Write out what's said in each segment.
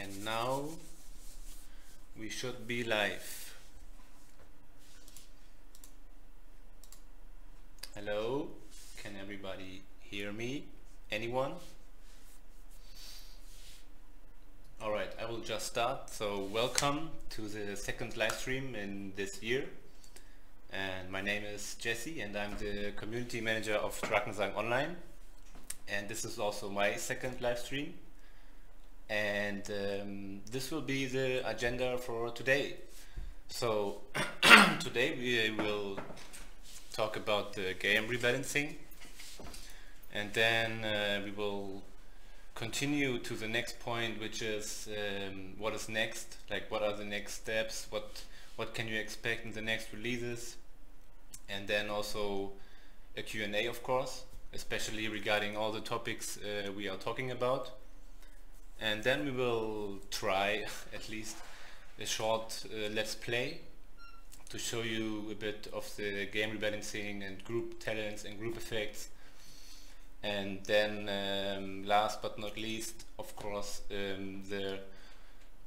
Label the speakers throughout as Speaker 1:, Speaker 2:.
Speaker 1: And now we should be live. Hello, can everybody hear me? Anyone? Alright, I will just start. So welcome to the second live stream in this year. And my name is Jesse and I'm the community manager of DrakensangOnline. And this is also my second live stream. And this will be the agenda for today. So today we will talk about the game rebalancing, and then we will continue to the next point, which is what is next, like what are the next steps, what can you expect in the next releases, and then also a Q&A, of course, especially regarding all the topics we are talking about. And then we will try at least a short let's play to show you a bit of the game rebalancing and group talents and group effects. And then last but not least, of course, the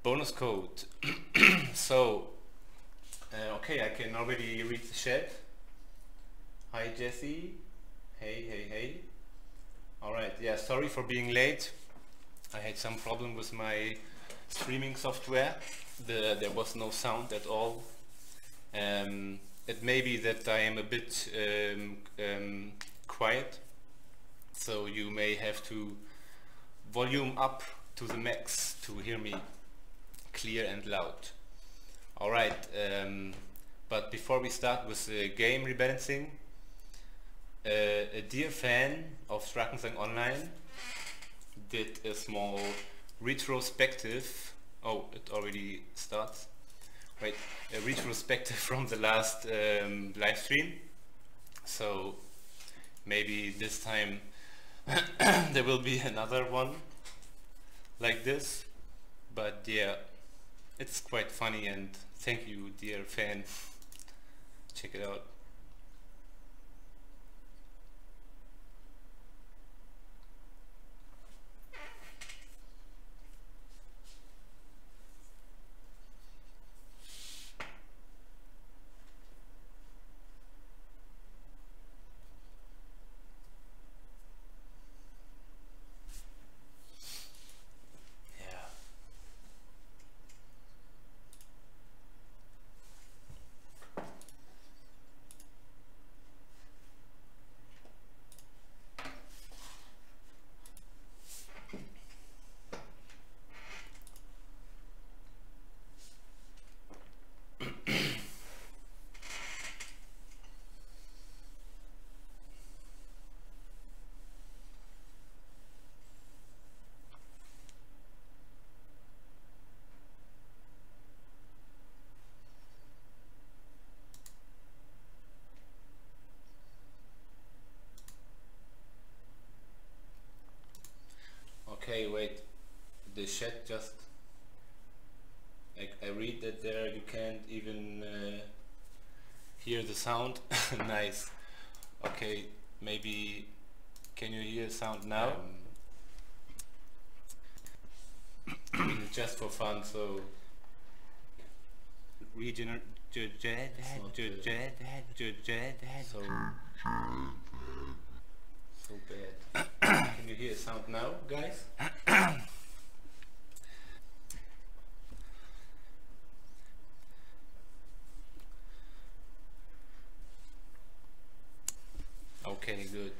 Speaker 1: bonus code. So okay, I can already read the chat. Hi Jesse. Hey. Alright, yeah, sorry for being late. I had some problem with my streaming software. There was no sound at all. It may be that I am a bit quiet, so you may have to volume up to the max to hear me clear and loud. Alright, but before we start with the game rebalancing, a dear fan of DrakensangOnline did a small retrospective. Oh, it already starts. Wait, a retrospective from the last live stream. So maybe this time there will be another one like this. But yeah, it's quite funny, and thank you, dear fan. Check it out. Okay, wait, the chat just, I read that there you can't even hear the sound. Nice. Okay, maybe, can you hear sound now? I mean, it's just for fun, so so bad. Can you hear sound now, guys? Okay, good.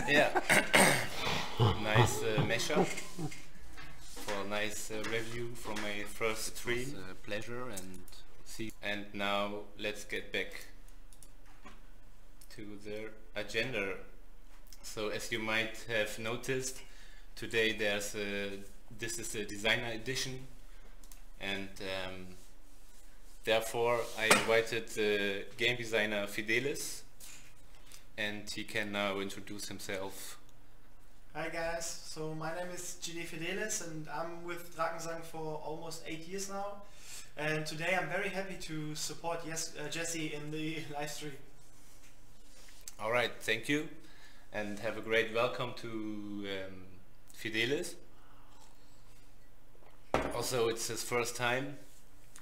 Speaker 1: Yeah. Nice mashup for a nice review from my first stream. It's a pleasure, and see. And now let's get back to the agenda. So as you might have noticed, today there's this is a designer edition, and therefore I invited the game designer Fidelis, and he can now introduce himself.
Speaker 2: Hi guys, so my name is GD Fidelis and I'm with Drakensang for almost 8 years now, and today I'm very happy to support Jesse in the live stream.
Speaker 1: Alright, thank you, and have a great welcome to Fidelis. Also, it's his first time.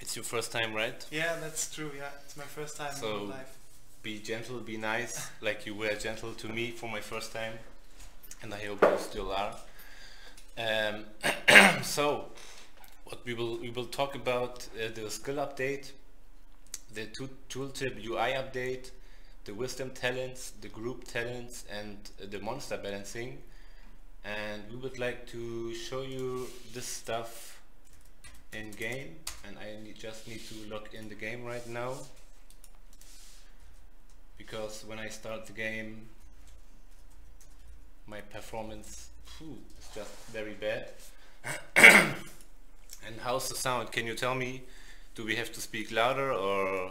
Speaker 1: It's your first time, right?
Speaker 2: Yeah, that's true. Yeah, it's my first time in life.
Speaker 1: Be gentle, be nice, like you were gentle to me for my first time, and I hope you still are. So, what we will talk about the skill update, the tooltip UI update, the wisdom talents, the group talents, and the monster balancing. And we would like to show you this stuff in game, and I just need to log in the game right now, because when I start the game my performance is just very bad. And how's the sound? Can you tell me, do we have to speak louder, or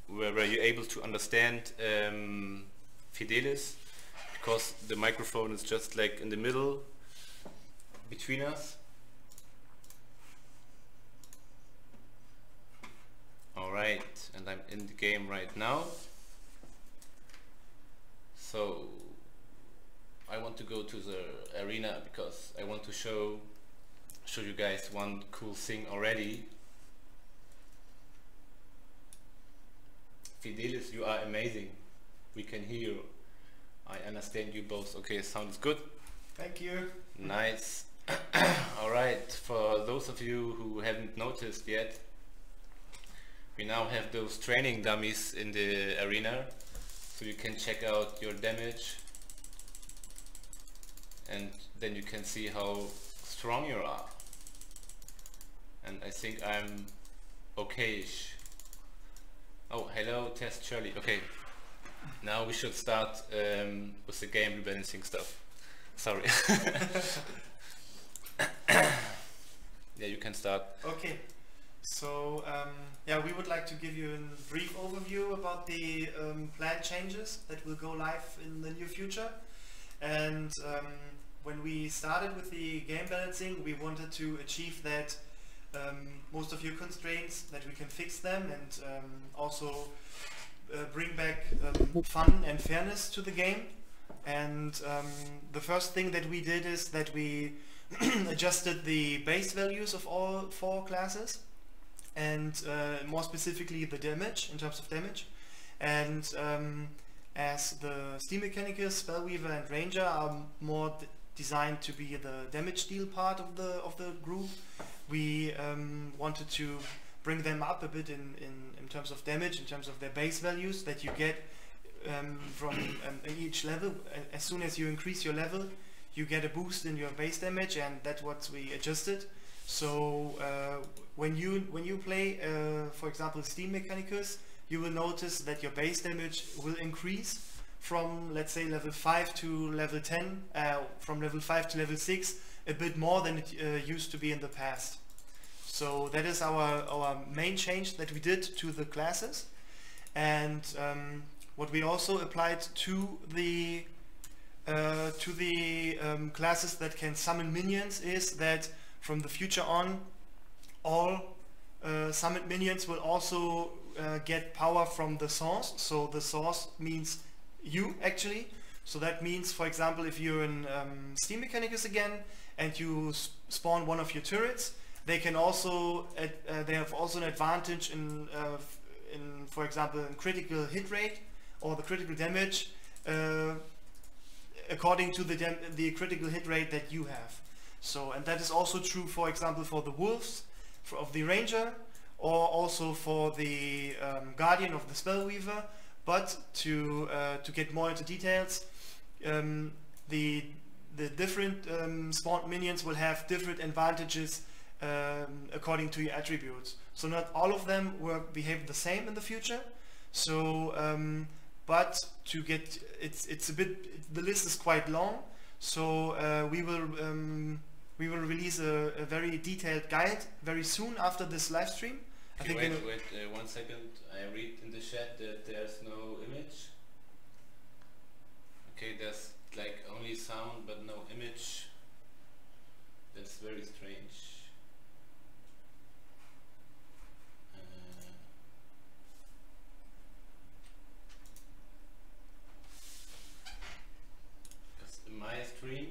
Speaker 1: were you able to understand Fidelis? Because the microphone is just like in the middle between us. Alright, and I'm in the game right now. So I want to go to the arena because I want to show you guys one cool thing already. Fidelis, you are amazing. We can hear you. I understand you both. Okay, sounds good.
Speaker 2: Thank you.
Speaker 1: Nice. Alright, for those of you who haven't noticed yet, we now have those training dummies in the arena, so you can check out your damage, and then you can see how strong you are. And I think I'm okay-ish. Oh, hello, test Shirley. Okay, now we should start with the game rebalancing stuff. Sorry. Yeah, you can start.
Speaker 2: Okay, so yeah, we would like to give you a brief overview about the planned changes that will go live in the near future. And when we started with the game balancing, we wanted to achieve that most of your constraints, that we can fix them, and also bring back fun and fairness to the game. And the first thing that we did is that we adjusted the base values of all 4 classes, and more specifically the damage, in terms of damage. And as the Steam Mechanicus, Spellweaver and Ranger are more designed to be the damage deal part of the group, we wanted to bring them up a bit in terms of damage, in terms of their base values that you get from in each level. As soon as you increase your level, you get a boost in your base damage, and that's what we adjusted. So when you play, for example, Steam Mechanicus, you will notice that your base damage will increase from, let's say, level 5 to level 10, from level 5 to level 6, a bit more than it used to be in the past. So that is our main change that we did to the classes. And what we also applied to the classes that can summon minions is that from the future on, all summoned minions will also get power from the source. So the source means you, actually. So that means, for example, if you're in Steam Mechanicus again and you spawn one of your turrets, they can also they have also an advantage in for example, in critical hit rate or the critical damage according to the critical hit rate that you have. So, and that is also true, for example, for the wolves of the ranger, or also for the guardian of the spellweaver. But to get more into details, the different spawned minions will have different advantages according to your attributes. So not all of them will behave the same in the future. So but to get it's a bit, the list is quite long. So we will release a very detailed guide very soon after this live stream.
Speaker 1: Okay, wait 1 second. I read in the chat that there's no image. Okay, there's like only sound but no image. That's very strange. Because in my stream,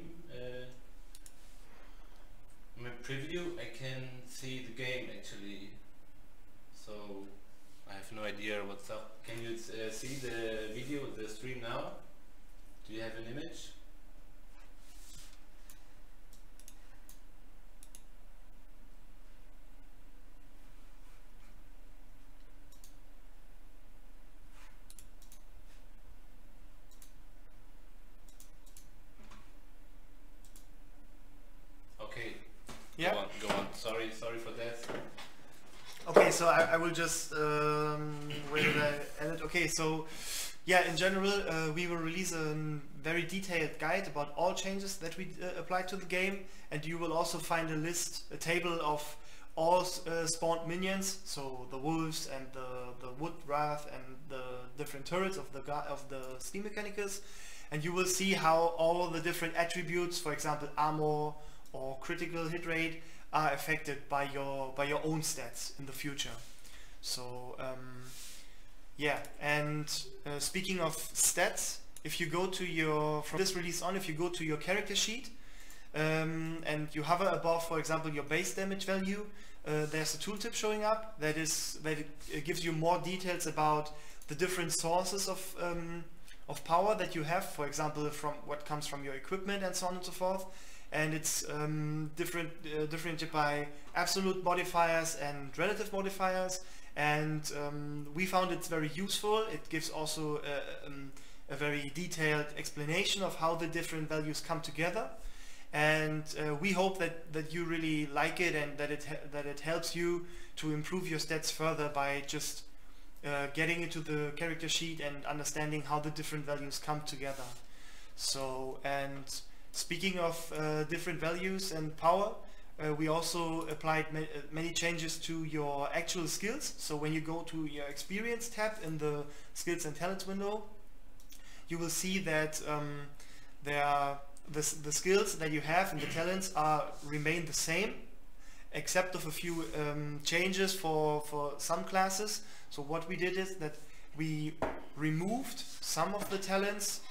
Speaker 1: my preview I can see the game actually, so I have no idea what's up. Can you see the video, the stream now? Do you have an image? Okay.
Speaker 2: Yeah.
Speaker 1: Go on. Sorry for that.
Speaker 2: Okay, so I will just where did I edit? Okay, so yeah, in general, we will release a very detailed guide about all changes that we applied to the game, and you will also find a table of all spawned minions, so the wolves and the wood wrath and the different turrets of the steam mechanicus, and you will see how all the different attributes, for example armor or critical hit rate, are affected by your own stats in the future. So yeah, and speaking of stats, if you go to from this release on, if you go to your character sheet and you hover above, for example, your base damage value, there's a tooltip showing up that it gives you more details about the different sources of power that you have, for example, from what comes from your equipment and so on and so forth. And it's differentiated by absolute modifiers and relative modifiers, and we found it's very useful. It gives also a very detailed explanation of how the different values come together, and we hope that you really like it and that it helps you to improve your stats further by just getting into the character sheet and understanding how the different values come together. So, and speaking of different values and power, we also applied many changes to your actual skills. So when you go to your experience tab in the skills and talents window, you will see that the skills that you have and the talents remain the same, except of a few changes for some classes. So what we did is that we removed some of the talents,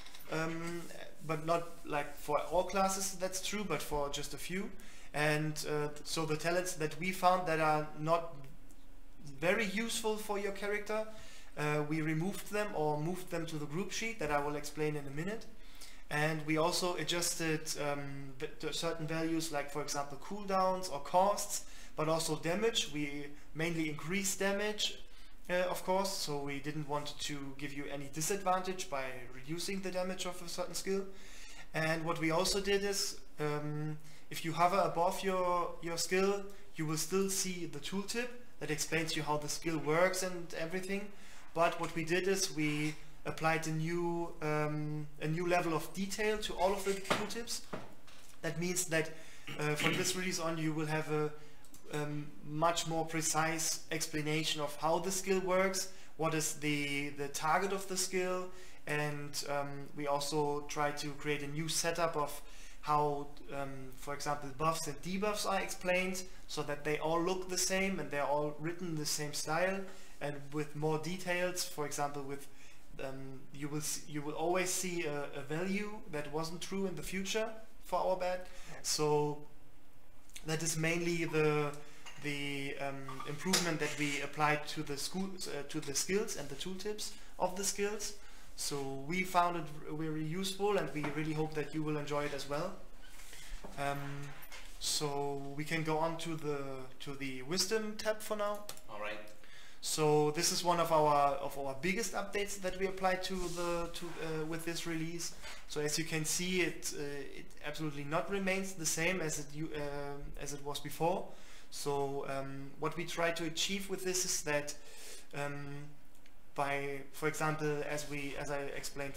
Speaker 2: but not like for all classes, that's true, but for just a few. And so the talents that we found that are not very useful for your character, we removed them or moved them to the group sheet that I will explain in a minute. And we also adjusted certain values, like for example cooldowns or costs, but also damage. We mainly increased damage, of course, so we didn't want to give you any disadvantage by reducing the damage of a certain skill. And what we also did is, if you hover above your skill, you will still see the tooltip that explains you how the skill works and everything. But what we did is we applied a new level of detail to all of the tooltips. That means that from this release on, you will have a much more precise explanation of how the skill works, what is the target of the skill, and we also try to create a new setup of how, for example, buffs and debuffs are explained, so that they all look the same and they're all written in the same style and with more details. For example, with you will always see a value that wasn't true in the future for our bad. So that is mainly the improvement that we applied to the skills and the tooltips of the skills. So we found it very useful, and we really hope that you will enjoy it as well. So we can go on to the wisdom tab for now.
Speaker 1: All right.
Speaker 2: So this is one of our biggest updates that we applied with this release. So as you can see, it absolutely not remains the same as it was before. So what we try to achieve with this is that by, for example, as I explained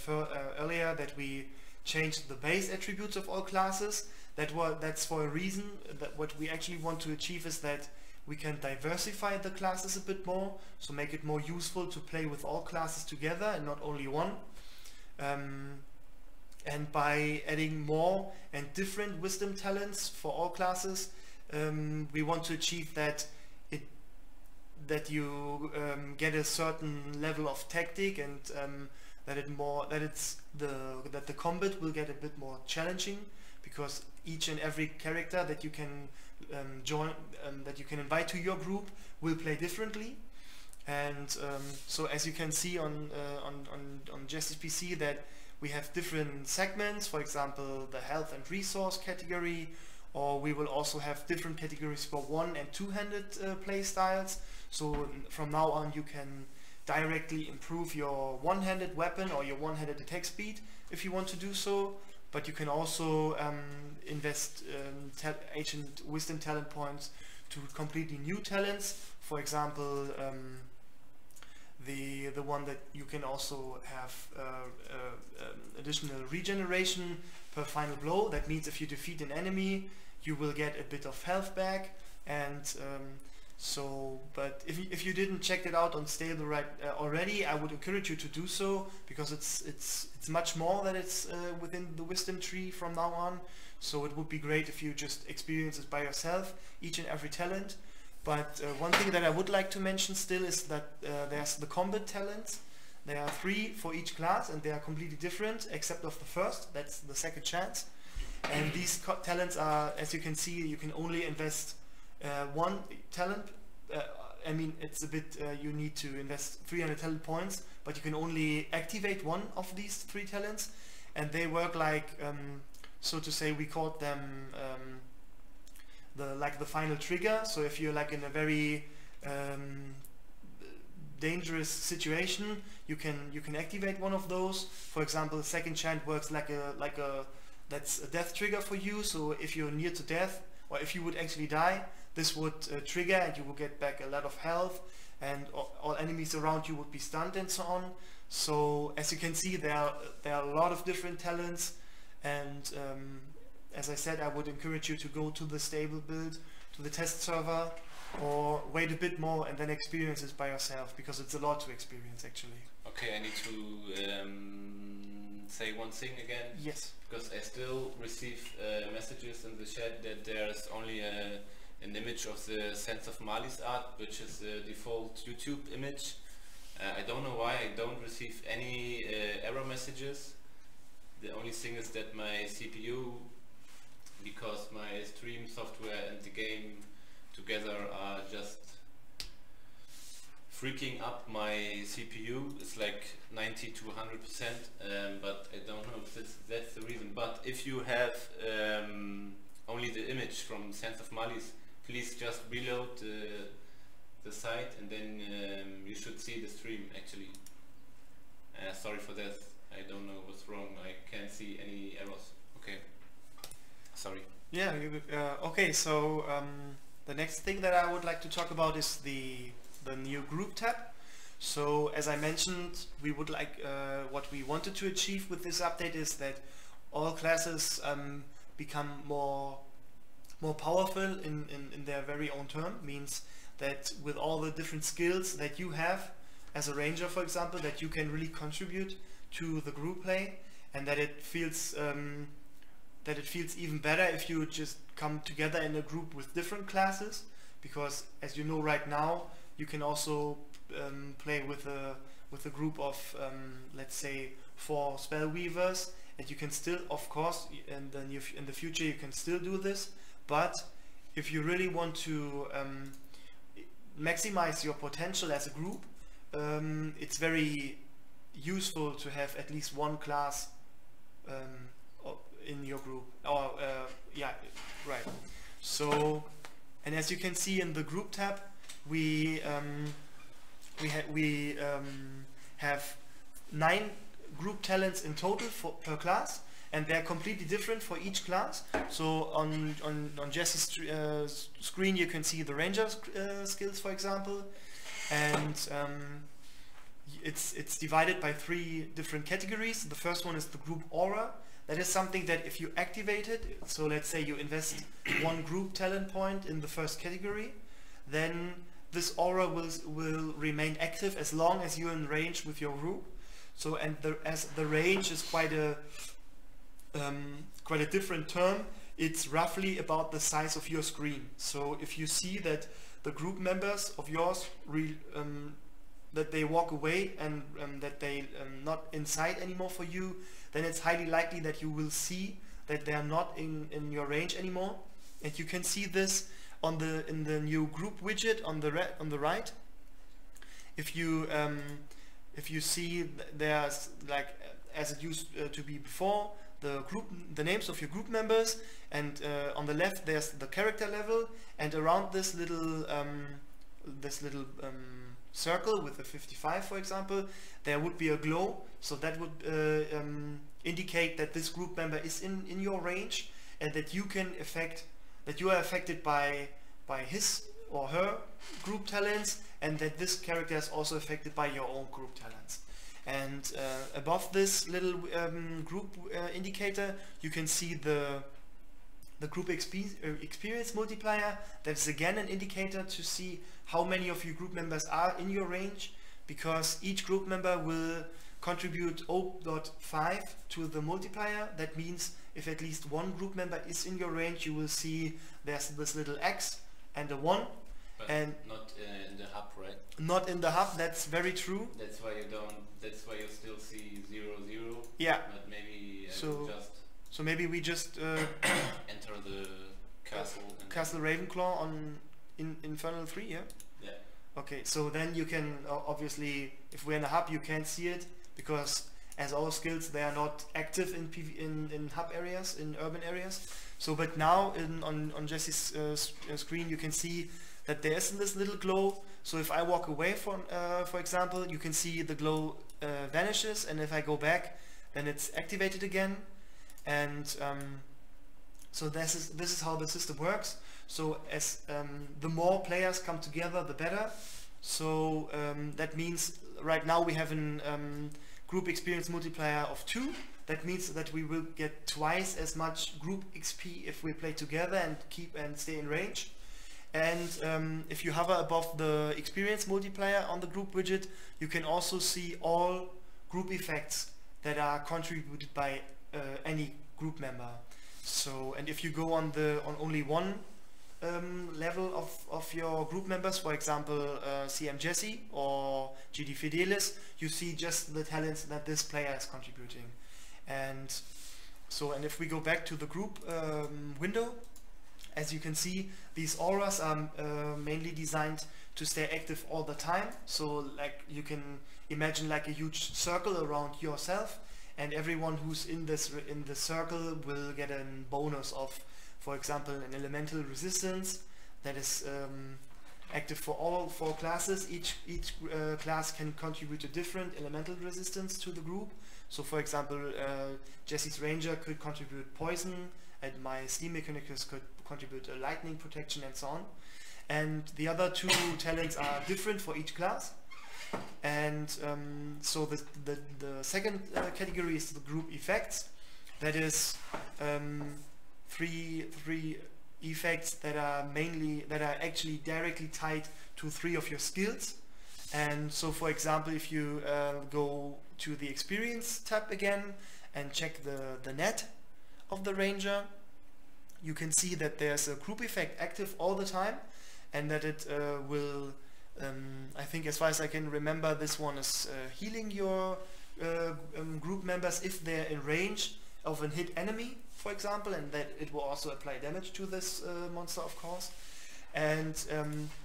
Speaker 2: earlier, that we changed the base attributes of all classes. That's for a reason. That what we actually want to achieve is that we can diversify the classes a bit more, so make it more useful to play with all classes together and not only one. And by adding more and different wisdom talents for all classes, we want to achieve that you get a certain level of tactic, and that the combat will get a bit more challenging, because each and every character that you can join, that you can invite to your group, will play differently. And so as you can see on Jesse's PC, that we have different segments, for example the health and resource category, or we will also have different categories for one and two-handed play styles. So from now on you can directly improve your one-handed weapon or your one-handed attack speed if you want to do so, but you can also invest ancient wisdom talent points to completely new talents. For example, the one that you can also have additional regeneration per final blow. That means if you defeat an enemy, you will get a bit of health back. And but if you didn't check it out on stable already, I would encourage you to do so, because it's much more that it's within the wisdom tree from now on. So it would be great if you just experience it by yourself, each and every talent. But one thing that I would like to mention still is that there's the combat talents. There are 3 for each class, and they are completely different except of the first, that's the second chance. And these talents are, as you can see, you can only invest one talent. I mean, it's a bit, you need to invest 300 talent points, but you can only activate one of these 3 talents, and they work like, so to say, we called them the final trigger. So if you're like in a very dangerous situation, you can activate one of those. For example, the second chant works like a that's a death trigger for you. So if you're near to death, or if you would actually die, this would trigger, and you will get back a lot of health, and all enemies around you would be stunned and so on. So as you can see, there are a lot of different talents, and as I said, I would encourage you to go to the stable build, to the test server, or wait a bit more and then experience it by yourself, because it's a lot to experience actually.
Speaker 1: Okay, I need to say one thing again.
Speaker 2: Yes.
Speaker 1: Because I still receive messages in the chat that there's only an image of the Sense of Mali's art, which is the default YouTube image. I don't know why I don't receive any error messages. The only thing is that my CPU, because my stream software and the game together are just freaking up my CPU. It's like 90 to 100%, but I don't know if that's the reason. But if you have only the image from Sense of Mali's, please just reload the site, and then you should see the stream actually. Sorry for that, I don't know what's wrong, I can't see any errors. Okay, sorry.
Speaker 2: Yeah, okay, so the next thing that I would like to talk about is the new group tab. So as I mentioned, we would like, what we wanted to achieve with this update is that all classes become more powerful in their very own term. Means that with all the different skills that you have as a ranger, for example, that you can really contribute to the group play, and that it feels even better if you just come together in a group with different classes, because as you know right now, you can also play with a group of let's say 4 spell weavers, and you can still, of course, in the future you can still do this. But if you really want to maximize your potential as a group, it's very useful to have at least one class in your group. Or yeah, right. So, and as you can see in the group tab, we have 9 group talents in total per class, and they're completely different for each class. So on Jesse's screen you can see the ranger skills, for example, and it's divided by 3 different categories. The first one is the group aura. That is something that if you activate it, so let's say you invest 1 group talent point in the first category, then this aura will remain active as long as you're in range with your group. So, and as the range is quite a different term, it's roughly about the size of your screen. So if you see that the group members of yours that they walk away and that they not in sight anymore for you, then it's highly likely that you will see that they are not in your range anymore. And you can see this on in the new group widget on the right. If you see there's like as it used to be before, the names of your group members, and on the left there's the character level, and around this little circle with the 55, for example, there would be a glow, so that would indicate that this group member is in your range, and that you are affected by his or her group talents, and that this character is also affected by your own group talents. And above this little group indicator, you can see the group experience multiplier. That's again an indicator to see how many of your group members are in your range, because each group member will contribute 0.5 to the multiplier. That means if at least one group member is in your range, you will see there's this little X and a 1.
Speaker 1: But
Speaker 2: and
Speaker 1: not in the hub, right?
Speaker 2: Not in the hub, that's very true.
Speaker 1: That's why you still see 0, 0.
Speaker 2: Yeah.
Speaker 1: But maybe
Speaker 2: so maybe we just
Speaker 1: enter the
Speaker 2: Castle Ravenclaw in Infernal 3, yeah?
Speaker 1: Yeah.
Speaker 2: Okay, so then you can obviously, if we're in a hub, you can't see it, because as all skills they are not active in hub areas, in urban areas. So but now on Jesse's screen you can see that there is this little glow. So if I walk away for example, you can see the glow vanishes, and if I go back, then it's activated again. And so this is how the system works. So as the more players come together, the better. So that means right now we have a group experience multiplier of 2. That means that we will get twice as much group XP if we play together and stay in range. And if you hover above the experience multiplier on the group widget, you can also see all group effects that are contributed by any group member. So, and if you go on only one level of your group members, for example CM Jesse or GD Fidelis, you see just the talents that this player is contributing. And so, and if we go back to the group window, as you can see, these auras are mainly designed to stay active all the time. So like you can imagine like a huge circle around yourself, and everyone who's in the circle will get a bonus of, for example, an elemental resistance that is active for all 4 classes. Each class can contribute a different elemental resistance to the group. So for example, Jesse's Ranger could contribute poison, and my Steam Mechanicus could contribute a lightning protection, and so on. And the other 2 talents are different for each class. And so the second category is the group effects. That is 3 effects that are actually directly tied to 3 of your skills. And so for example, if you go to the experience tab again and check the net of the ranger, you can see that there's a group effect active all the time, and that it will I think, as far as I can remember, this one is healing your group members if they're in range of a hit enemy, for example, and that it will also apply damage to this monster, of course. And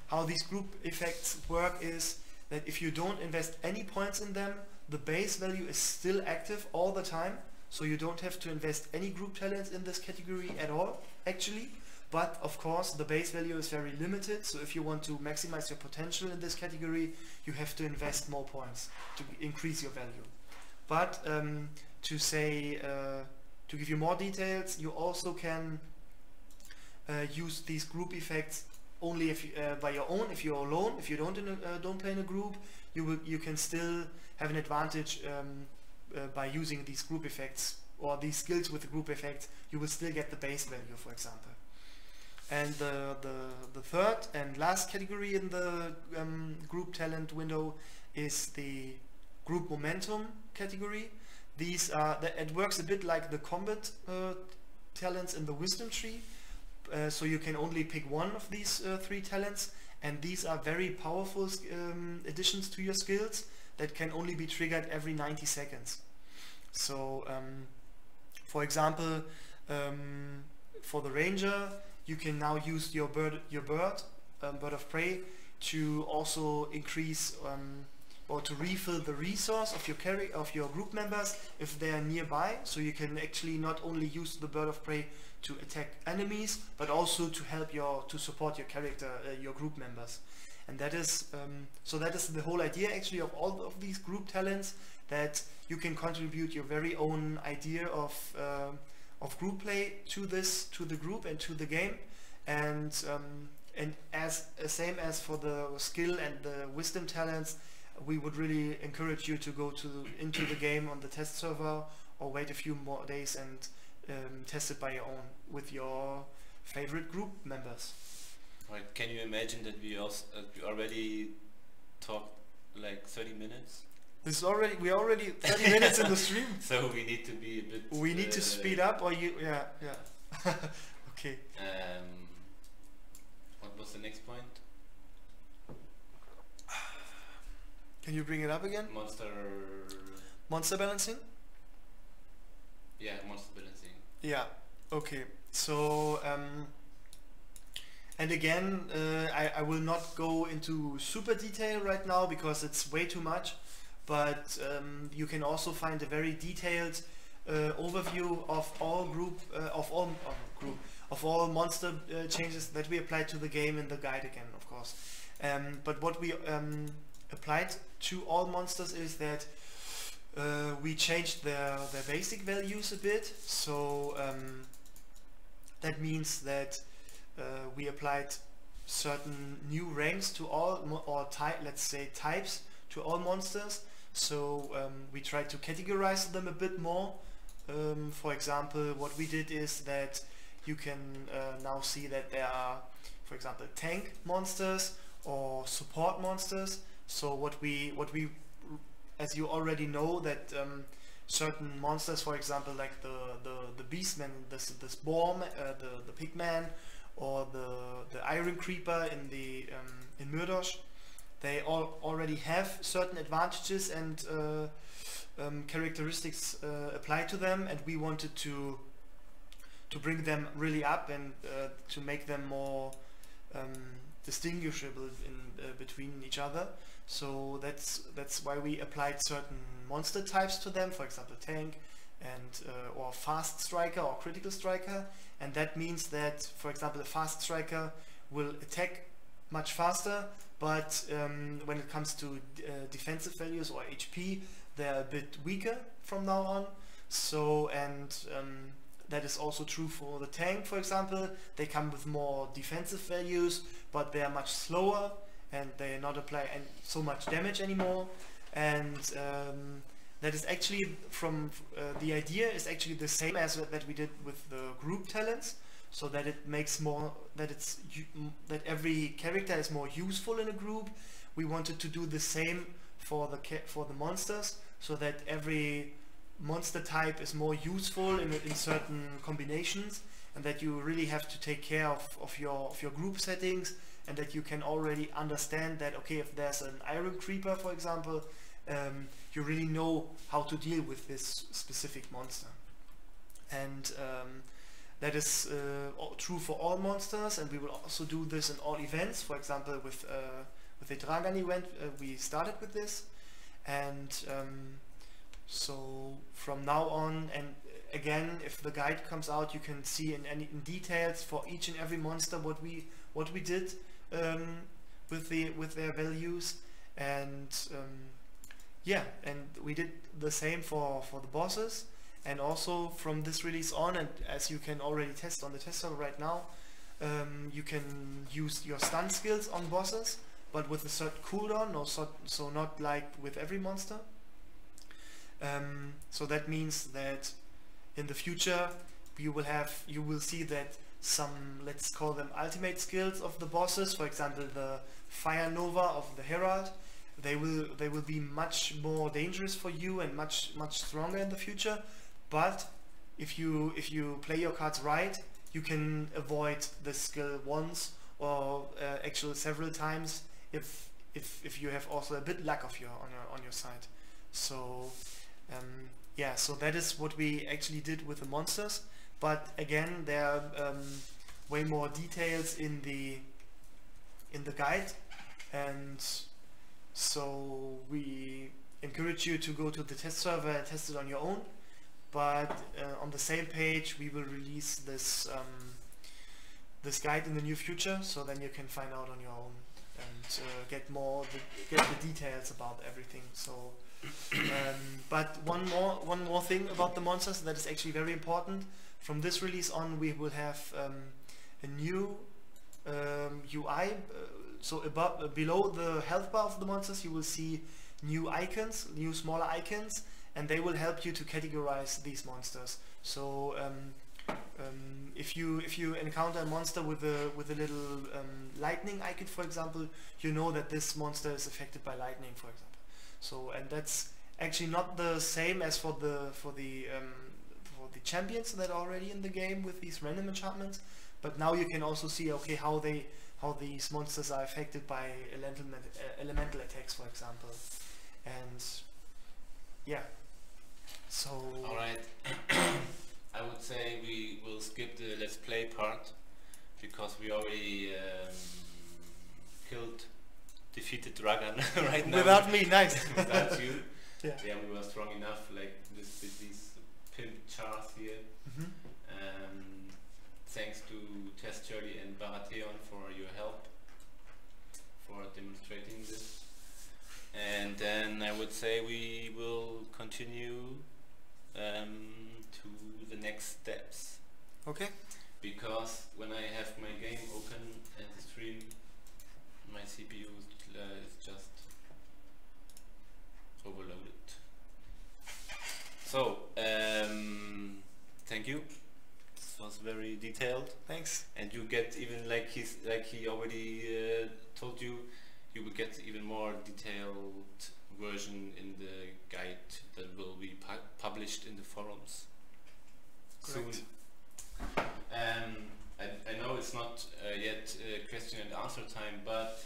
Speaker 2: how these group effects work is that if you don't invest any points in them, the base value is still active all the time, so you don't have to invest any group talents in this category at all, actually. But of course the base value is very limited, so if you want to maximize your potential in this category, you have to invest more points to increase your value. But to give you more details, you also can use these group effects only if by your own. If you're alone, if you don't play in a group, you can still have an advantage by using these group effects or these skills with the group effects. You will still get the base value, for example. And the third and last category in the group talent window is the group momentum category. These are it works a bit like the combat talents in the wisdom tree. So you can only pick one of these 3 talents, and these are very powerful additions to your skills that can only be triggered every 90 seconds. So for example, For the ranger, you can now use your bird of prey to also increase or to refill the resource of your group members if they are nearby. So you can actually not only use the bird of prey to attack enemies, but also to help to support your character, your group members. And that is that is the whole idea actually of all of these group talents, that you can contribute your very own idea of group play to the group and to the game. And as same as for the skill and the wisdom talents, we would really encourage you to go into the game on the test server, or wait a few more days and test it by your own with your favorite group members.
Speaker 1: Right. Can you imagine that we already talked like 30 minutes?
Speaker 2: We're already 30 minutes in the stream.
Speaker 1: So we need to be a bit.
Speaker 2: We need to speed up, or yeah. Okay.
Speaker 1: What was the next point?
Speaker 2: Can you bring it up again? Monster balancing?
Speaker 1: Yeah, monster balancing.
Speaker 2: Yeah. Okay. So and again, I will not go into super detail right now because it's way too much. But you can also find a very detailed overview of all monster changes that we applied to the game in the guide again, of course. But what we applied to all monsters is that we changed their basic values a bit. So that means that we applied certain new ranks to all, let's say types, to all monsters. So we tried to categorize them a bit more. For example, what we did is that you can now see that there are, for example, tank monsters or support monsters. So what we as you already know, that certain monsters, for example, like the beastman, this Borm, the pigman, or the iron creeper in Murdoch, they all already have certain advantages and characteristics applied to them, and we wanted to bring them really up and to make them more distinguishable in between each other. So that's why we applied certain monster types to them, for example tank and or fast striker or critical striker. And that means that, for example, a fast striker will attack much faster, but when it comes to defensive values or HP, they're a bit weaker from now on. So that is also true for the tank, for example. They come with more defensive values, but they are much slower and they not apply so much damage anymore. And that is actually the idea is actually the same as that we did with the group talents, so that it makes more that every character is more useful in a group. We wanted to do the same for the monsters, so that every monster type is more useful in certain combinations, and that you really have to take care of your group settings, and that you can already understand that, okay, if there's an iron creeper, for example, you really know how to deal with this specific monster. And that is true for all monsters, and we will also do this in all events. For example, with the Dragan event, we started with this, and so from now on, and again, if the guide comes out, you can see in details for each and every monster what we did with their values. And yeah, and we did the same for the bosses. And also from this release on, and as you can already test on the test server right now, you can use your stun skills on bosses, but with a certain cooldown, so not like with every monster. So that means that in the future you will see that some, let's call them ultimate skills of the bosses, for example the Fire Nova of the Herald, they will be much more dangerous for you and much stronger in the future. But if you play your cards right, you can avoid the skill once, or actually several times, if you have also a bit luck on your side. So yeah, so that is what we actually did with the monsters. but again, there are way more details in the guide, and so we encourage you to go to the test server and test it on your own. But on the same page, we will release this this guide in the near future, so then you can find out on your own and get the details about everything. So, but one more thing about the monsters that is actually very important. From this release on, we will have a new UI. So above, below the health bar of the monsters, you will see new icons, new smaller icons, and they will help you to categorize these monsters. So if you encounter a monster with a little lightning icon, for example, you know that this monster is affected by lightning, for example. So, and that's actually not the same as for the champions that are already in the game with these random enchantments. But now you can also see, okay, how these monsters are affected by elemental attacks, for example. And yeah, so
Speaker 1: alright. I would say we will skip the let's play part because we already defeated Dragan right now.
Speaker 2: Without me, nice.
Speaker 1: Without you.
Speaker 2: Yeah,
Speaker 1: we were strong enough, like with these pimp chars here. Thanks to Test Shirley and Baratheon for your help for demonstrating this. And then I would say we will continue to the next steps.
Speaker 2: Okay.
Speaker 1: Because when I have my game open and the stream, my CPU is just overloaded. So, thank you. This was very detailed.
Speaker 2: Thanks.
Speaker 1: And you get even like he already told you, you will get even more detailed version in the guide that will be published in the forums.
Speaker 2: Correct.
Speaker 1: Soon. I know it's not yet question and answer time, but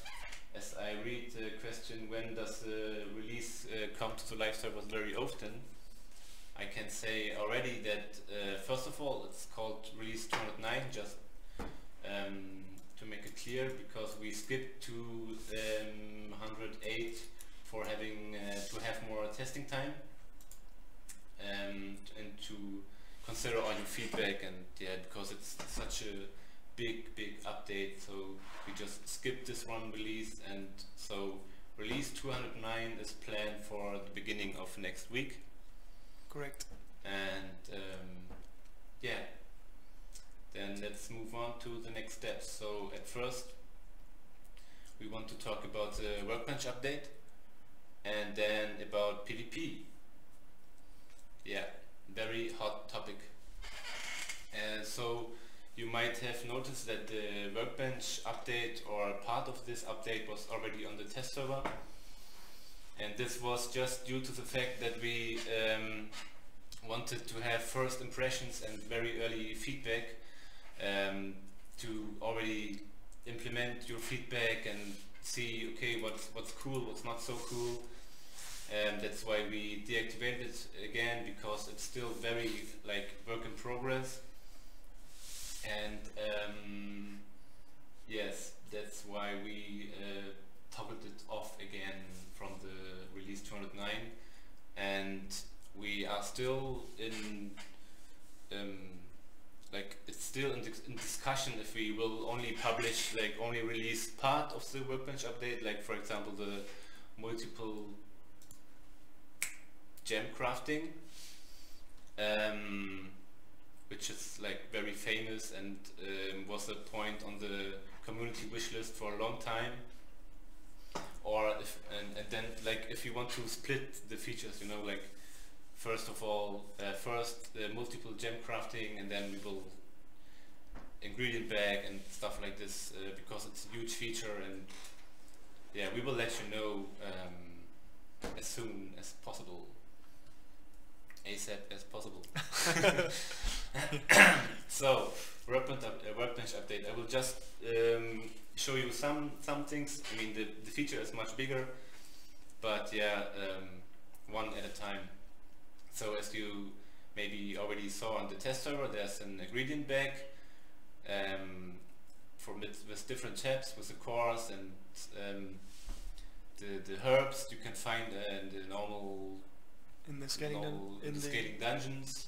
Speaker 1: as I read the question, when does the release come to the live servers very often, I can say already that first of all it's called release 209, just to make it clear, because we skipped to 108 for having to have more testing time and to consider all your feedback, and yeah, because it's such a big update, so we just skipped this one release, and so release 209 is planned for the beginning of next week.
Speaker 2: Correct.
Speaker 1: And yeah, then let's move on to the next steps. So at first we want to talk about the workbench update and then about PvP. Yeah, very hot topic. So you might have noticed that the workbench update or part of this update was already on the test server, and this was just due to the fact that we wanted to have first impressions and very early feedback to already implement your feedback and see, okay, what's cool, what's not so cool. And that's why we deactivated it again, because it's still very like work in progress. And yes, that's why we toggled it off again from the release 209, and we are still in like it's still in discussion if we will only publish, like only release part of the workbench update, like for example the multiple gem crafting, which is like very famous and was a point on the community wish list for a long time. Or if and then like if you want to split the features, you know, like first of all first the multiple gem crafting, and then we will ingredient bag and stuff like this, because it's a huge feature, and yeah, we will let you know as soon as possible, ASAP as possible. So workbench update, I will just show you some things. I mean the feature is much bigger, but yeah, one at a time. So as you maybe you already saw on the test server, there's an ingredient bag with different tabs with the cores and the herbs you can find in the normal scaling dungeons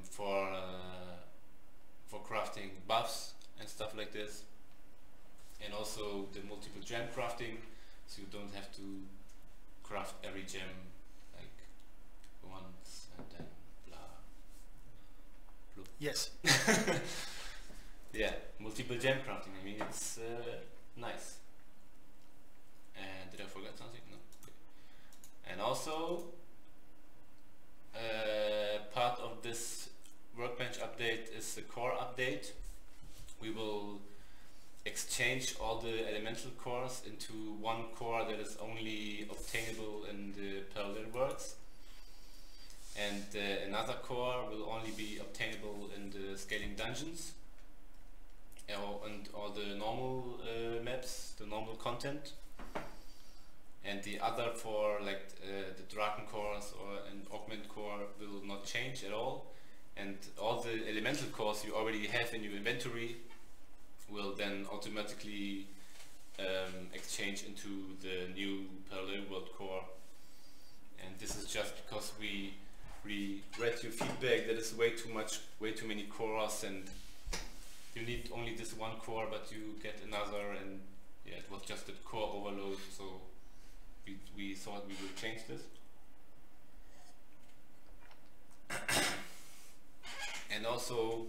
Speaker 1: for crafting buffs and stuff like this, and also the multiple gem crafting, so you don't have to craft every gem like once and then blah.
Speaker 2: Yes.
Speaker 1: Yeah, multiple gem crafting. I mean, it's nice. And did I forget something? No. Okay. And also, part of this workbench update is the core update. We will exchange all the elemental cores into one core that is only obtainable in the parallel worlds, and another core will only be obtainable in the scaling dungeons and all the normal maps, the normal content, and the other for like the Draken cores or an augment core will not change at all, and all the elemental cores you already have in your inventory will then automatically exchange into the new parallel world core. And this is just because we read your feedback that is way too many cores, and you need only this one core but you get another, and yeah, it was just a core overload, so we thought we would change this. And also,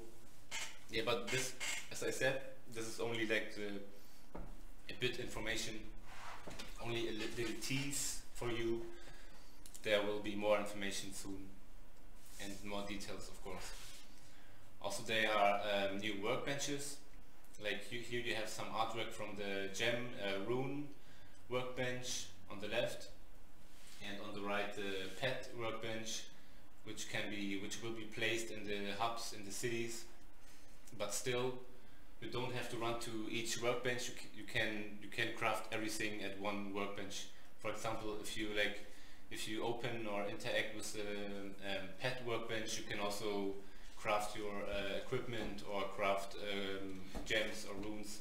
Speaker 1: yeah, but this, as I said, this is only like a bit information, only a little tease for you. There will be more information soon and more details, of course. Also, there are new workbenches. Like here you have some artwork from the gem Rune workbench on the left, and on the right the pet workbench, which will be placed in the hubs in the cities. But still, you don't have to run to each workbench. You can craft everything at one workbench. For example, if you open or interact with the pet workbench, you can also craft your equipment or craft gems or runes.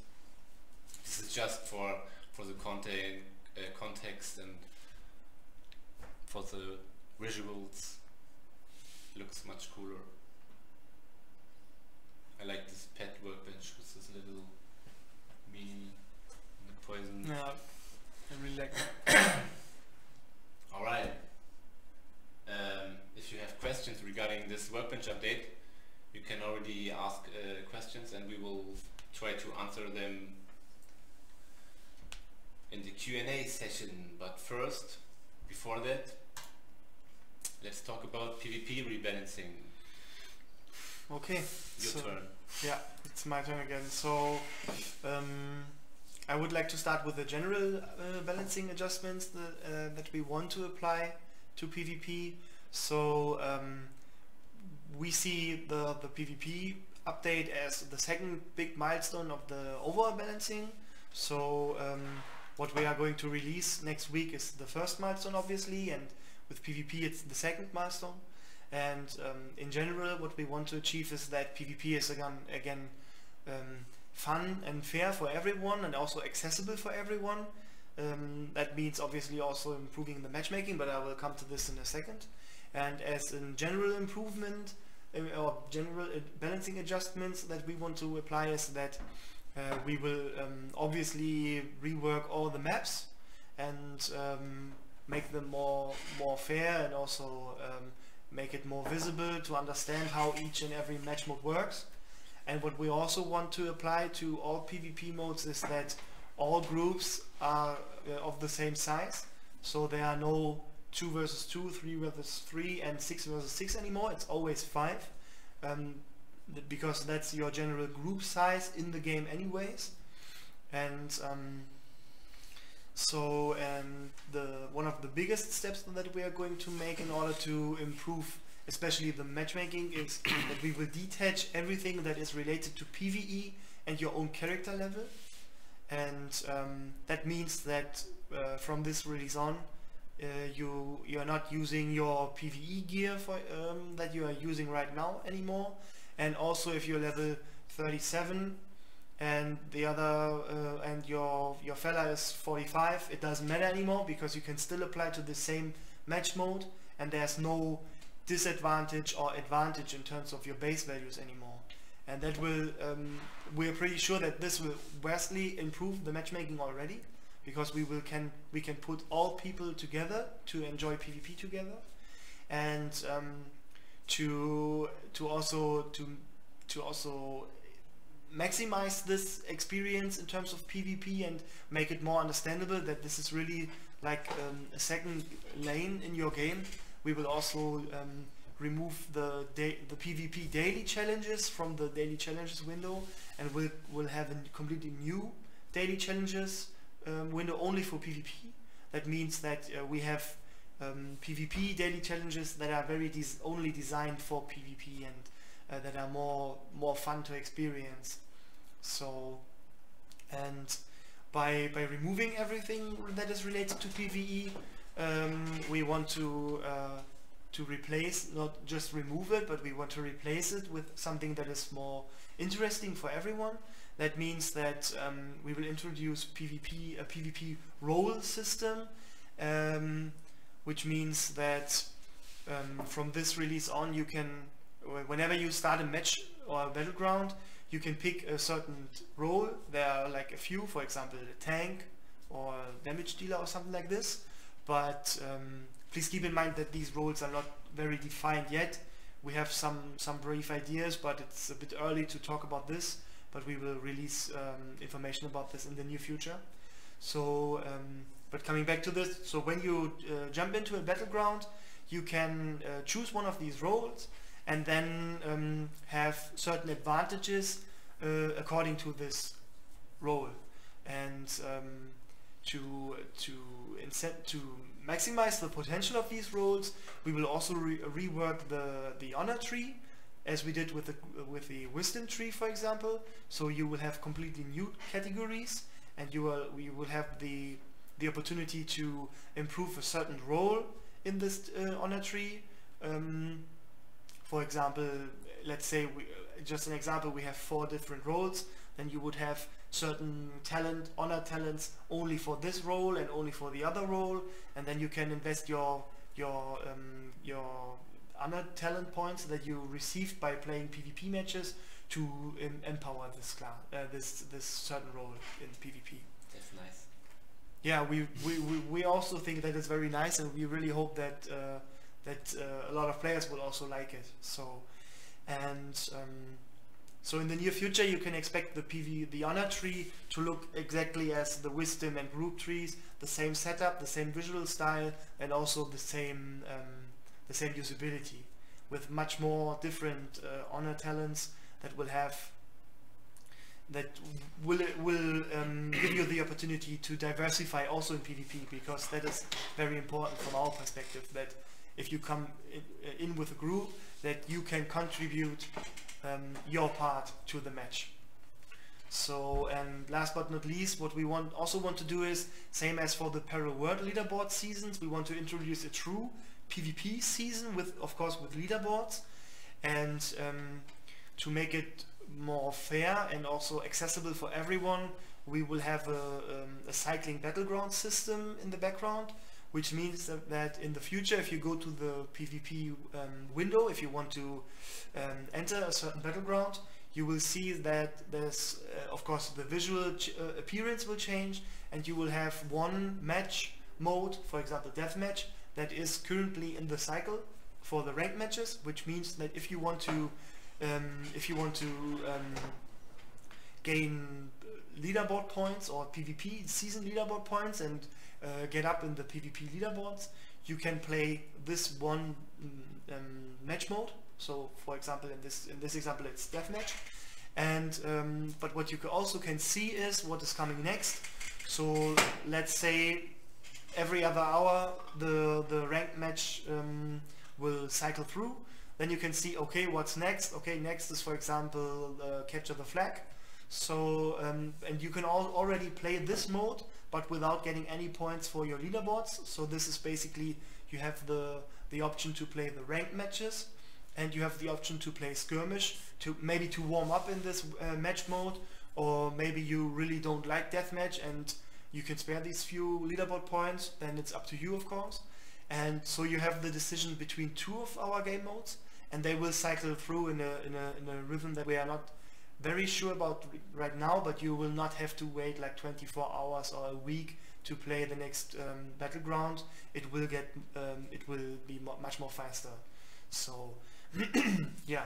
Speaker 1: This is just for the context and for the visuals. Looks much cooler. I like this pet workbench with this little mini poison.
Speaker 2: Yeah, I really like that.
Speaker 1: Alright. If you have questions regarding this workbench update, you can already ask questions and we will try to answer them in the Q&A session. But first, before that, let's talk about PvP rebalancing.
Speaker 2: Okay.
Speaker 1: Your turn.
Speaker 2: Yeah, it's my turn again. So I would like to start with the general balancing adjustments that we want to apply to PvP. So we see the PvP update as the second big milestone of the overall balancing. So what we are going to release next week is the first milestone, obviously, and with PvP it's the second milestone. And in general, what we want to achieve is that PvP is again fun and fair for everyone, and also accessible for everyone. That means obviously also improving the matchmaking, but I will come to this in a second. And as a general improvement or general balancing adjustments that we want to apply is that we will obviously rework all the maps and make them more fair, and also make it more visible to understand how each and every match mode works. And what we also want to apply to all PvP modes is that all groups are of the same size, so there are no 2 versus 2, 3 versus 3 and 6 versus 6 anymore. It's always 5, because that's your general group size in the game anyways. And one of the biggest steps that we are going to make in order to improve especially the matchmaking is that we will detach everything that is related to PvE and your own character level. And that means that from this release on, you're not using your PvE gear for that you are using right now anymore, and also if you're level 37 and the other and your fella is 45, it doesn't matter anymore, because you can still apply to the same match mode, and there's no disadvantage or advantage in terms of your base values anymore. And that will we're pretty sure that this will vastly improve the matchmaking already, because we can put all people together to enjoy PvP together, and to also maximize this experience in terms of PvP and make it more understandable that this is really like a second lane in your game. We will also remove the PvP daily challenges from the daily challenges window, and we'll have a completely new daily challenges window only for PvP. That means that we have PvP daily challenges that are only designed for PvP, and that are more fun to experience. So, and by removing everything that is related to PvE, we want to replace, not just remove it, but we want to replace it with something that is more interesting for everyone. That means that we will introduce a PvP role system, which means that from this release on, you can, whenever you start a match or a battleground, you can pick a certain role. There are like a few, for example, a tank or a damage dealer or something like this. But please keep in mind that these roles are not very defined yet. We have some brief ideas, but it's a bit early to talk about this. But we will release information about this in the near future. So, but coming back to this, so when you jump into a battleground, you can choose one of these roles, and then have certain advantages according to this role. And to maximize the potential of these roles, we will also rework the honor tree, as we did with the wisdom tree, for example. So you will have completely new categories, and we will have the opportunity to improve a certain role in this honor tree. For example, let's say just an example, we have 4 different roles. Then you would have certain honor talents only for this role and only for the other role, and then you can invest your honor talent points that you received by playing PvP matches to empower this class, this certain role in PvP.
Speaker 1: That's nice.
Speaker 2: Yeah, we also think that it's very nice, and we really hope that a lot of players will also like it. So, and so in the near future, you can expect the honor tree to look exactly as the wisdom and group trees, the same setup, the same visual style, and also the same usability, with much more different honor talents that will give you the opportunity to diversify also in PvP, because that is very important from our perspective, that if you come in with a group, that you can contribute your part to the match. So, and last but not least, what we also want to do is, same as for the REWORK leaderboard seasons, we want to introduce a true PvP season with, of course, with leaderboards, and to make it more fair and also accessible for everyone, we will have a cycling battleground system in the background, which means that in the future, if you go to the PvP window, if you want to enter a certain battleground, you will see that there's, of course, the visual appearance will change, and you will have one match mode, for example, deathmatch, that is currently in the cycle for the ranked matches, which means that if you want to gain leaderboard points or PvP season leaderboard points and get up in the PvP leaderboards, you can play this one match mode. So, for example, in this example, it's deathmatch. And but what you also can see is what is coming next. So, let's say every other hour the ranked match will cycle through. Then you can see, okay, what's next? Okay, next is, for example, capture the flag. So, and you can already play this mode but without getting any points for your leaderboards. So this is basically, you have the option to play the ranked matches, and you have the option to play skirmish, to maybe to warm up in this match mode, or maybe you really don't like deathmatch and you can spare these few leaderboard points, then it's up to you, of course. And so you have the decision between two of our game modes, and they will cycle through in a rhythm that we are not very sure about right now, but you will not have to wait like 24 hours or a week to play the next Battleground. It will be much more faster. So yeah,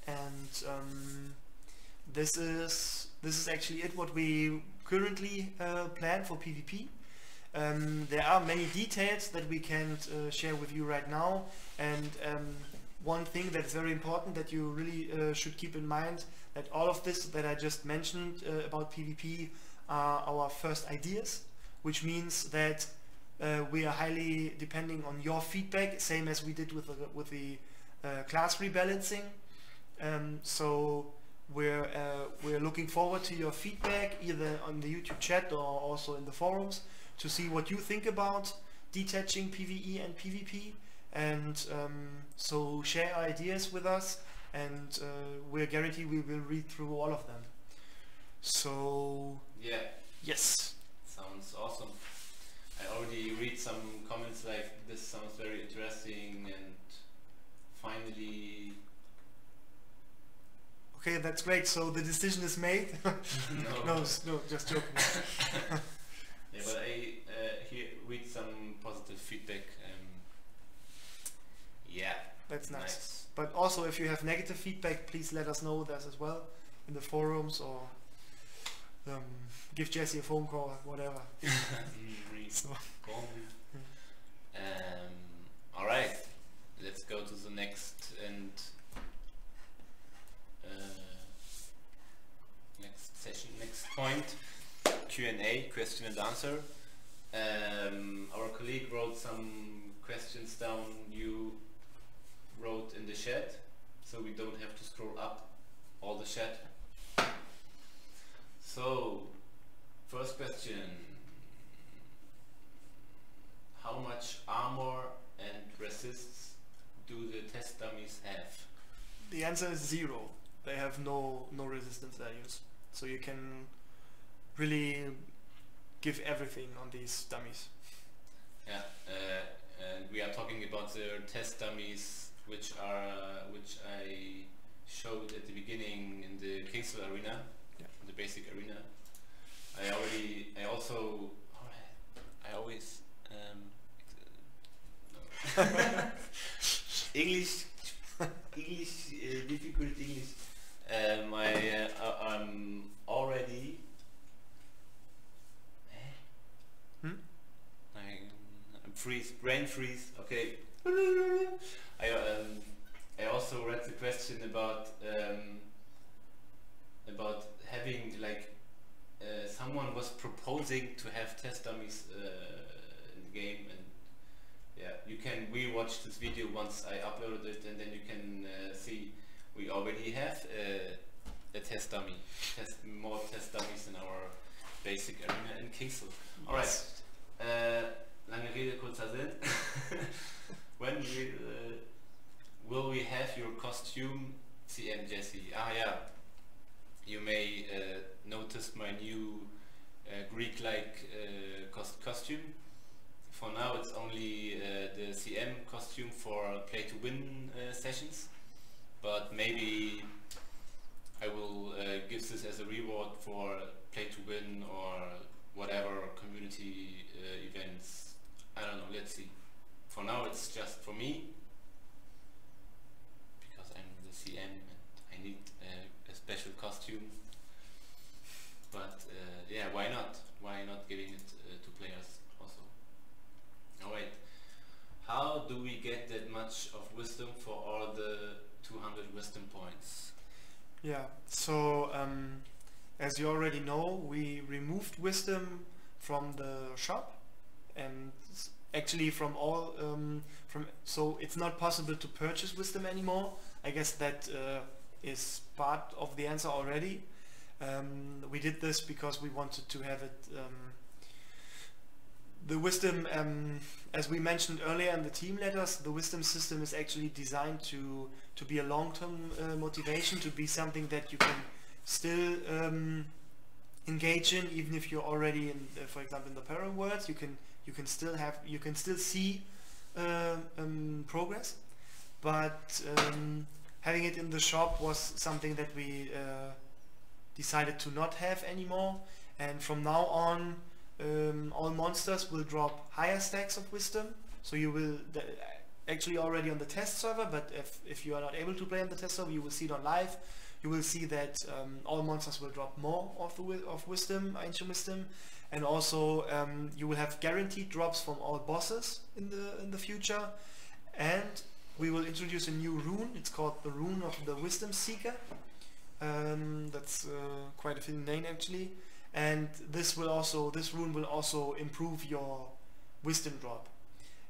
Speaker 2: and this is actually what we currently plan for PvP. There are many details that we can't share with you right now, and one thing that's very important that you really should keep in mind, that all of this that I just mentioned about PvP are our first ideas, which means that we are highly depending on your feedback, same as we did with the class rebalancing. So we're looking forward to your feedback, either on the YouTube chat or also in the forums, to see what you think about detaching PvE and PvP, and so share ideas with us, and we're guaranteed we will read through all of them. So
Speaker 1: yeah,
Speaker 2: yes,
Speaker 1: sounds awesome. I already read some comments like, this sounds very interesting, and finally.
Speaker 2: Okay, that's great. So the decision is made. No, just joking.
Speaker 1: Yeah, but I read some positive feedback. Yeah,
Speaker 2: that's nice. But also, if you have negative feedback, please let us know that as well in the forums, or give Jesse a phone call, whatever.
Speaker 1: So. All right, let's go to the next and next session, next point. Q&A, question and answer. Our colleague wrote some questions down. You wrote in the chat, so we don't have to scroll up all the chat. So, first question: how much armor and resists do the test dummies have?
Speaker 2: The answer is 0. They have no resistance values, so you can really give everything on these dummies.
Speaker 1: Yeah, and we are talking about the test dummies, which I showed at the beginning in the Kingsville arena, yeah, the basic arena. I always English, difficult English. I'm already. I'm brain freeze. Okay. I also read the question about having like someone was proposing to have test dummies in the game, and yeah, you can rewatch this video once I uploaded it, and then you can see we already have a test dummy, more test dummies in our basic arena in Kingsville. All right. Lange Rede, kurzer Sinn. When will we have your costume, CM Jesse? Ah, yeah. You may notice my new Greek-like costume. For now, it's only the CM costume for play-to-win sessions, but maybe I will give this as a reward for play-to-win or whatever community events. I don't know, let's see. For now it's just for me, because I'm the CM and I need a special costume. But yeah, why not? Why not giving it to players also? Alright, how do we get that much of wisdom for all the 200 wisdom points?
Speaker 2: Yeah, so as you already know, we removed wisdom from the shop, and actually from all so it's not possible to purchase wisdom anymore. I guess that is part of the answer already. We did this because we wanted to have it the wisdom, as we mentioned earlier in the team letters, the wisdom system is actually designed to be a long-term motivation, to be something that you can still engage in, even if you're already in, for example, in the parallel worlds. You can still see progress, but having it in the shop was something that we decided to not have anymore. And from now on, all monsters will drop higher stacks of wisdom. So you will actually already on the test server, but if you are not able to play on the test server, you will see it on live. You will see that all monsters will drop more of wisdom, ancient wisdom, and also you will have guaranteed drops from all bosses in the future. And we will introduce a new rune. It's called the Rune of the Wisdom Seeker. That's quite a fitting name actually. And this rune will also improve your wisdom drop.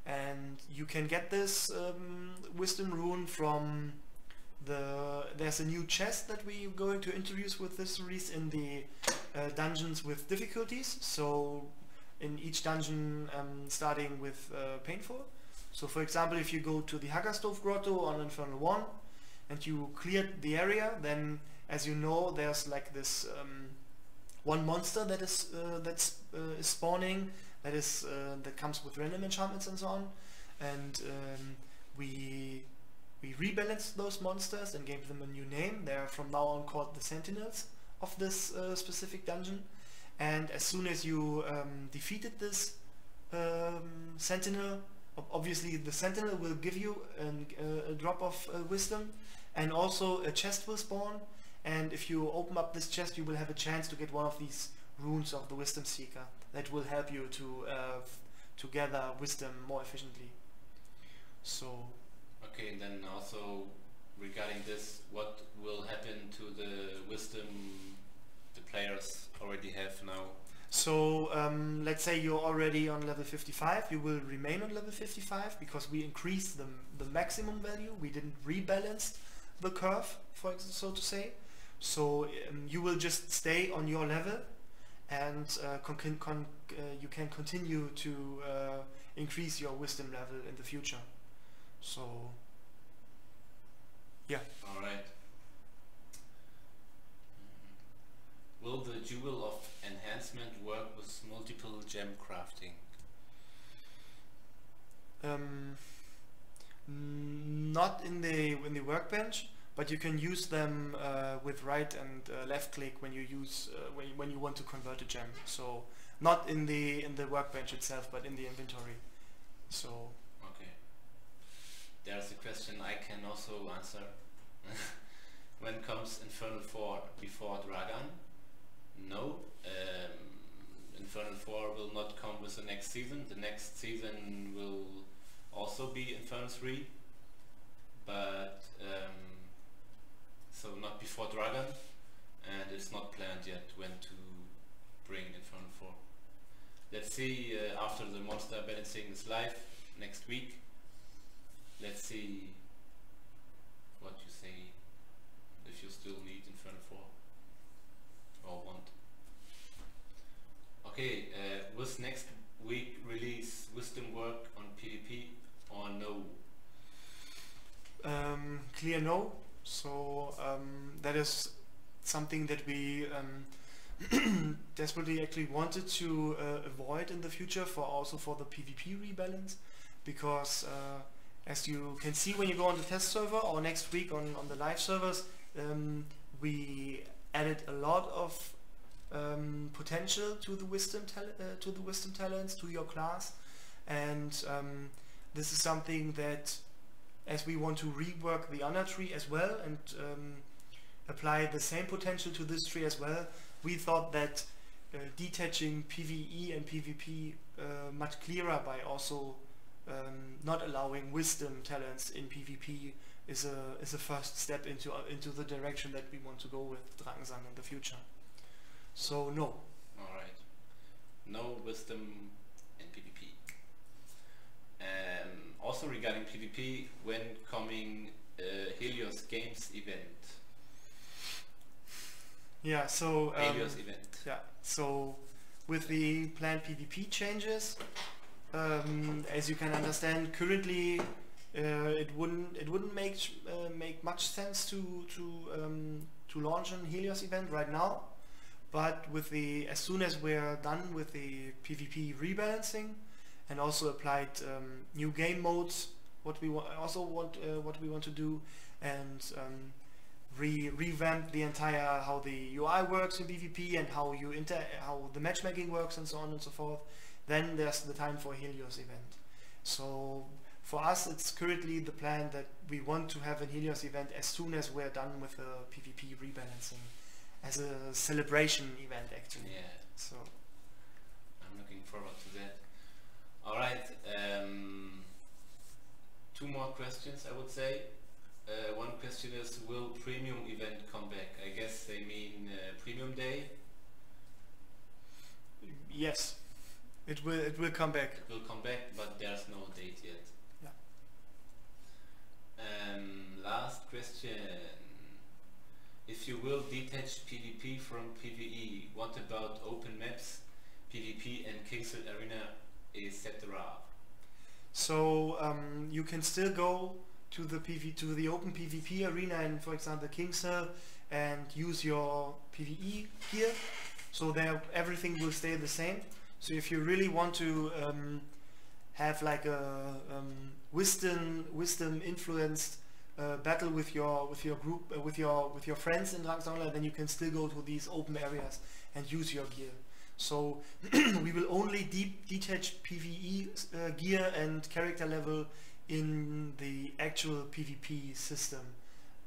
Speaker 2: And you can get this wisdom rune from there's a new chest that we're going to introduce with this release in the dungeons with difficulties. So in each dungeon starting with painful. So for example, if you go to the Hackerstove Grotto on Infernal 1 and you cleared the area, then as you know, there's like this one monster that is spawning, that comes with random enchantments and so on, and we rebalanced those monsters and gave them a new name. They're from now on called the Sentinels of this specific dungeon. And as soon as you defeated this Sentinel, obviously the Sentinel will give you a drop of wisdom, and also a chest will spawn. And if you open up this chest, you will have a chance to get one of these runes of the Wisdom Seeker that will help you to gather wisdom more efficiently. So.
Speaker 1: Okay, and then also regarding this, what will happen to the wisdom the players already have now?
Speaker 2: So let's say you're already on level 55, you will remain on level 55 because we increased the maximum value. We didn't rebalance the curve, so to say. So you will just stay on your level, and you can continue to increase your wisdom level in the future. So yeah.
Speaker 1: All right. Will the Jewel of Enhancement work with multiple gem crafting?
Speaker 2: Not in the workbench, but you can use them with right and left click when you use when you want to convert a gem. So not in the workbench itself, but in the inventory. So
Speaker 1: okay. There's a question I can also answer. When comes Infernal 4 before Dragon? No. Infernal 4 will not come with the next season. The next season will also be Infernal 3, but so not before Dragon, and it's not planned yet when to bring Infernal 4. Let's see after the monster balancing is live next week. Let's see what you say, if you still need Infernal 4 or want. Okay, was next week release Wisdom work on PvP or no?
Speaker 2: Clear no. So that is something that we desperately actually wanted to avoid in the future, also for the PvP rebalance, because as you can see when you go on the test server or next week on the live servers, we added a lot of potential to the wisdom talents, to your class, and this is something that, as we want to rework the honor tree as well and apply the same potential to this tree as well, we thought that detaching PvE and PvP much clearer by also not allowing wisdom talents in PvP is a first step into the direction that we want to go with Drakensang in the future. So no.
Speaker 1: Alright. No wisdom in PvP. Also regarding PvP, when coming Helios Games event?
Speaker 2: Yeah, so
Speaker 1: Helios event.
Speaker 2: yeah, so with the planned PvP changes. As you can understand, currently it wouldn't make much sense to launch an Helios event right now. But as soon as we're done with the PvP rebalancing and also applied new game modes, what we want to do, and revamp the entire how the UI works in PvP and how the matchmaking works and so on and so forth, then there's the time for a Helios event. So for us, it's currently the plan that we want to have a Helios event as soon as we're done with the PvP rebalancing, as a celebration event actually.
Speaker 1: Yeah.
Speaker 2: So
Speaker 1: I'm looking forward to that. All right. 2 more questions, I would say. One question is, will premium event come back? I guess they mean premium day.
Speaker 2: yes, it will come back.
Speaker 1: It will come back, but there's no date yet.
Speaker 2: Yeah.
Speaker 1: Last question. If you will detach PvP from PvE, what about open maps, PvP and Kingshill Arena, etc.? So
Speaker 2: you can still go to the open PvP arena in, for example, Kingshill, and use your PvE gear. So there everything will stay the same. So if you really want to have like a wisdom influenced battle with your group, with your friends in DrakensangOnline, then you can still go to these open areas and use your gear. So we will only detach PvE gear and character level in the actual PvP system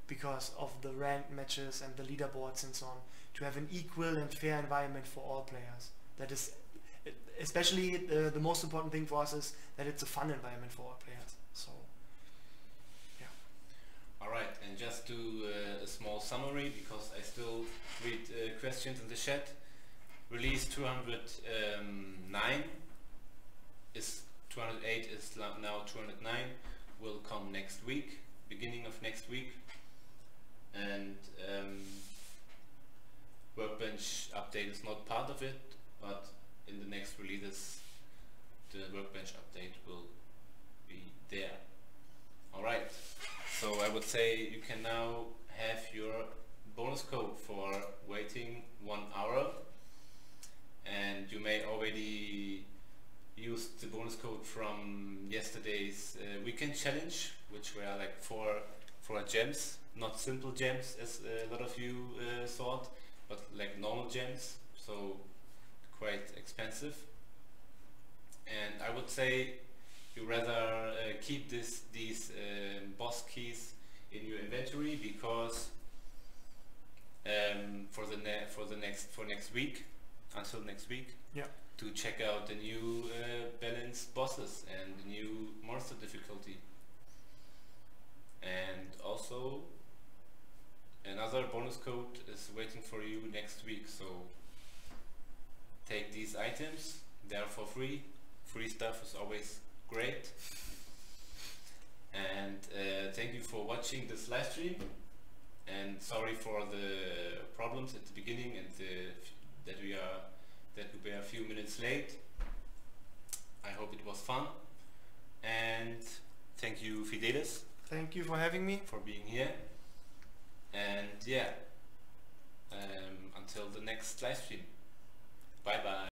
Speaker 2: because of the ranked matches and the leaderboards and so on, to have an equal and fair environment for all players. That is especially the most important thing for us, is that it's a fun environment for all players. So yeah.
Speaker 1: Alright, and just do a small summary, because I still read questions in the chat. Release 209 is 208 is now 209, will come next week, beginning of next week, and Workbench update is not part of it, but in the next releases the Workbench update will be there. Alright, so I would say you can now have your bonus code for waiting 1 hour, and you may already use the bonus code from yesterday's weekend challenge, which were like 4 gems, not simple gems as a lot of you thought, but like normal gems, so quite expensive. And I would say you rather keep these boss keys in your inventory, because for next week, until next week,
Speaker 2: yeah,
Speaker 1: to check out the new balanced bosses and the new monster difficulty. And also another bonus code is waiting for you next week, so take these items, they are for free. Free stuff is always great. And thank you for watching this live stream, and sorry for the problems at the beginning and that we were a few minutes late. I hope it was fun, and thank you, Fidelis.
Speaker 2: Thank you for having me.
Speaker 1: For being here. And yeah, until the next live stream. Bye bye.